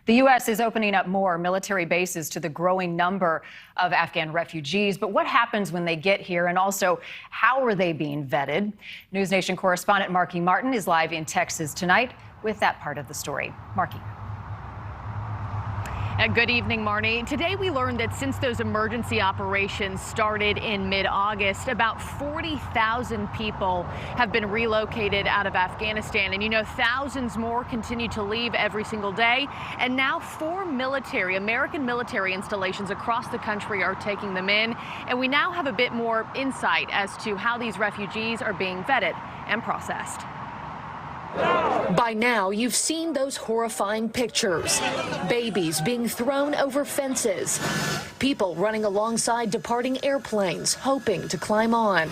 The U.S. is opening up more military bases to the growing number of Afghan refugees. But what happens when they get here? And also, how are they being vetted? NewsNation correspondent Marky Martin is live in Texas tonight with that part of the story. Marky. Good evening, Marnie. Today we learned that since those emergency operations started in mid-August, about 40,000 people have been relocated out of Afghanistan. And you know, thousands more continue to leave every single day. And now 4 American military installations across the country are taking them in. And we now have a bit more insight as to how these refugees are being vetted and processed. By now, you've seen those horrifying pictures. Babies being thrown over fences. People running alongside departing airplanes, hoping to climb on.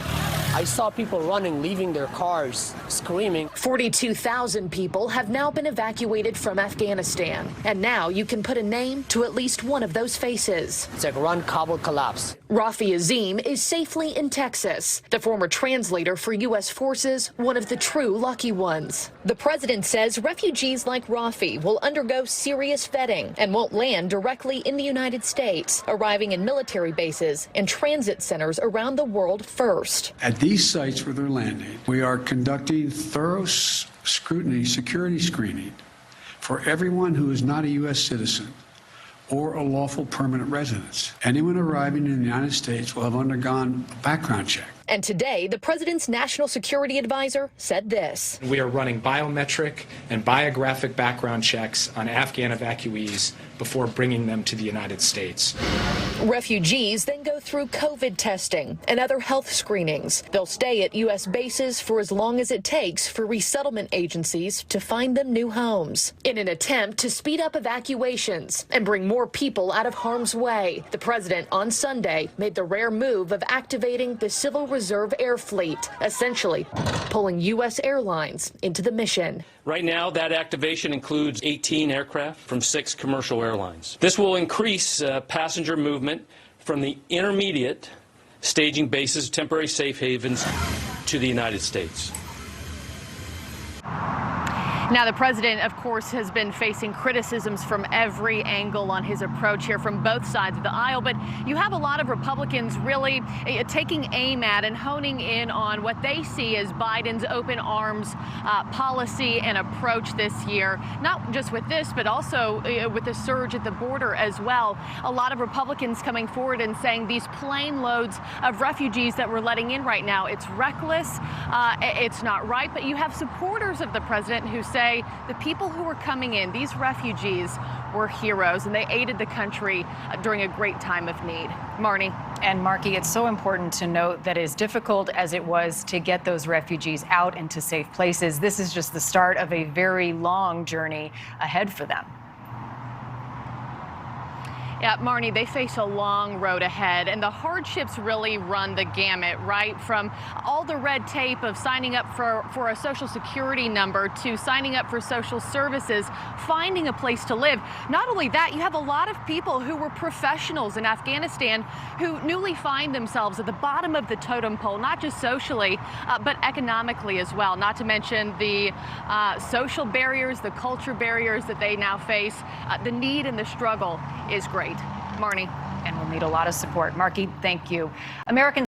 I saw people running, leaving their cars, screaming. 42,000 people have now been evacuated from Afghanistan. And now you can put a name to at least one of those faces. It's like run, Kabul, collapse. Rafi Azim is safely in Texas. The former translator for U.S. forces, one of the true lucky ones. The president says refugees like Rafi will undergo serious vetting and won't land directly in the United States, arriving in military bases and transit centers around the world first. At these sites where they're landing, we are conducting thorough scrutiny, security screening for everyone who is not a U.S. citizen or a lawful permanent resident. Anyone arriving in the United States will have undergone a background check. And today, the president's national security advisor said this. We are running biometric and biographic background checks on Afghan evacuees before bringing them to the United States. Refugees then go through COVID testing and other health screenings. They'll stay at U.S. bases for as long as it takes for resettlement agencies to find them new homes. In an attempt to speed up evacuations and bring more people out of harm's way, the president on Sunday made the rare move of activating the Civil Reserve Air Fleet, essentially pulling U.S. airlines into the mission. Right now, that activation includes 18 aircraft from 6 commercial airlines. This will increase passenger movement from the intermediate staging bases, temporary safe havens, to the United States. Now, the president, of course, has been facing criticisms from every angle on his approach here from both sides of the aisle. But you have a lot of Republicans really taking aim at and honing in on what they see as Biden's open arms policy and approach this year, not just with this, but also with the surge at the border as well. A lot of Republicans coming forward and saying these plane loads of refugees that we're letting in right now, it's reckless, it's not right. But you have supporters of the president who say the people who were coming in, these refugees, were heroes, and they aided the country during a great time of need. Marnie. And Marky, it's so important to note that as difficult as it was to get those refugees out into safe places, this is just the start of a very long journey ahead for them. Yeah, Marnie, they face a long road ahead, and the hardships really run the gamut, right? From all the red tape of signing up for a Social Security number to signing up for social services, finding a place to live. Not only that, you have a lot of people who were professionals in Afghanistan who newly find themselves at the bottom of the totem pole, not just socially, but economically as well. Not to mention the social barriers, the culture barriers that they now face. The need and the struggle is great. Marnie. And we'll need a lot of support. Marky, thank you. Americans